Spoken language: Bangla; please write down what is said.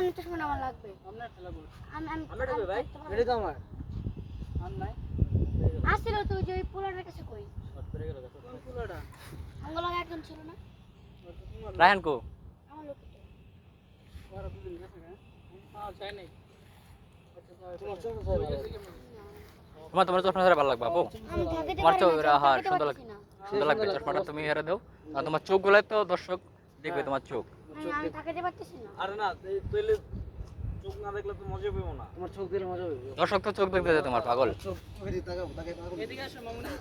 আমি তো শুনে আমার লাগবে। আপনার ঠেলা বল আমি আমরা ঢুকবে ভাই এটা তো আমার আর নাই আসছিল তো ওই যে ওই পোলাটার কাছে কই শর্ট করে গেল কোন ফুলাটা আমার লগে একজন ছিল না রায়হান কো আমার লোক তো ওরা দুদিন গেছে না হ্যাঁ চাই নাই তোমার চোখ চাই তোমার চশমা ধরে ভালো লাগবে আপু আমি ঢাকাতে তোমার পারি চোখ না, হ্যাঁ ঢাকাতে সুন্দর পারতেছি লাগবে না। সুন্দর লাগবে চশমাটা তুমি হেরে দাও আর তোমার চোখগুলাই তো দর্শক দেখবে তোমার চোখ আমি ঢাকাতে পারতেছি না। আরে না তুইলে চোখ না দেখলে তো মজা পাবো না তোমার চোখ দিলে মজা হবে দর্শক তো চোখ দেখতে যায় তোমার পাগল চোখ দিতে তাকাবো তাকাই এদিকে আসো মামুনি